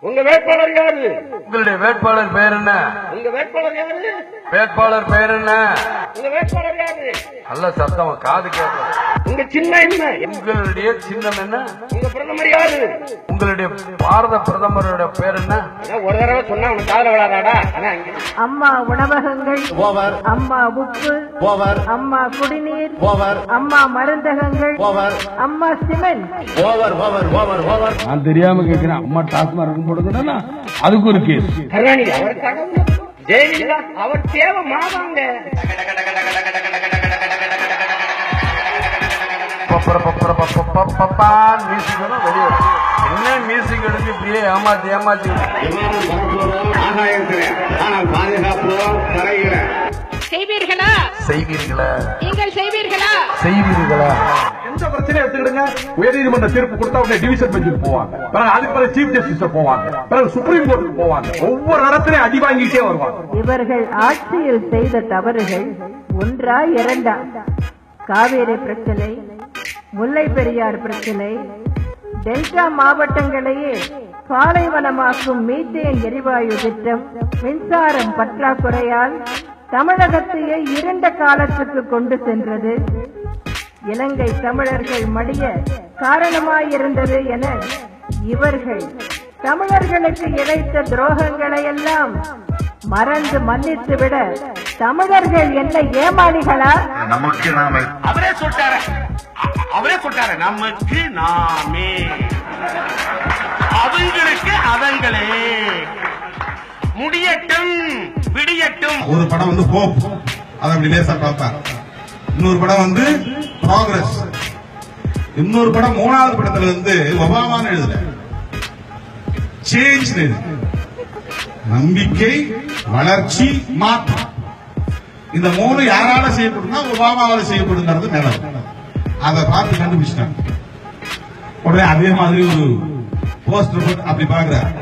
உங்க வேட்பாளர் யாரு? உங்களுடைய வேட்பாளர் பெயர் என்ன? உங்க வேட்பாளர் யாரு? வேட்பாளர் பெயர் என்ன? உங்க வேட்பாளர் யாரு? நல்ல சத்தம் காது கேட்கும். உங்க சின்னம் என்ன? உங்களுடைய சின்னம் என்ன? உங்க பிரதமர் யாரு? உங்களுடைய பாரத பிரதமருடைய பேர் என்ன? ஒரு தடவை சொன்னா உனக்கு காதல விடாதாடா. அம்மா உணவகங்கள், அம்மா உப்பு, அம்மா குடிநீர், அம்மா மருந்தகங்கள், அம்மா சிமெண்ட். நான் தெரியாம கேட்கிறேன். அம்மா டாஸ்மாக் போடுதுன்னா அதுக்கு ஒரு கேஸ். கருணாநிதி அவர் கடவுள், ஜெயலலிதா அவர் தேவை மாவாங்க. என்ன மியூசிக் எடுத்து இப்படியே ஏமாத்தி ஏமாத்தி செய்வீர்களா? செய்வீர்களா? நீங்கள் செய்வீர்களா? செய்வீர்களா? எந்த பிரச்சனையும் எடுத்துக்கிடுங்க. உயர்நீதிமன்ற தீர்ப்பு கொடுத்தா உடனே டிவிஷன் பெஞ்சுக்கு போவாங்க. அதுக்கு பிறகு சீஃப் ஜஸ்டிஸ் போவாங்க. பிறகு சுப்ரீம் கோர்ட்டுக்கு போவாங்க. ஒவ்வொரு இடத்துலயும் அடி வாங்கிட்டே வருவாங்க. இவர்கள் ஆட்சியில் செய்த தவறுகள் ஒன்றா இரண்டா? காவேரி பிரச்சனை, முல்லை பெரியார் பிரச்சனை, டெல்டா மாவட்டங்களையே பாலைவனமாக்கும் மீத்தேன் எரிவாயு திட்டம், மின்சாரம் பற்றாக்குறையால் தமிழகத்தையே இருண்ட காலத்துக்கு கொண்டு சென்றது, இலங்கை தமிழர்கள் மடிய காரணமாயிருந்தது என இவர்கள் தமிழர்களுக்கு இழைத்த துரோகங்களை எல்லாம் மறந்து மன்னித்துவிட தமிழர்கள் என்ன ஏமாளிகளா? நமக்கு நாமே. அவரே சொல்லிட்டாரு நமக்கு நாமே, அவங்களுக்கு அவங்களே. முடியட்டும் விடியட்டும். ஒரு படம் வந்து ஹோப், அதை அப்படி லேசா பார்ப்பாங்க. இன்னொரு படம் வந்து ப்ராக்ரஸ். இன்னொரு படம் மூணாவது படத்துல வந்து ஒபாமான்னு எழுதல, சேஞ்ச் எழுது. நம்பிக்கை, வளர்ச்சி, மாற்றம். இந்த மூணு யாரால செய்யப்படும்னா ஒபாமாவால செய்யப்படுங்கிறது நிலம். அதை பார்த்து கண்டுபிடிச்சிட்டாங்க. உடனே அதே மாதிரி ஒரு போஸ்டர் அப்படி பாக்குறாரு.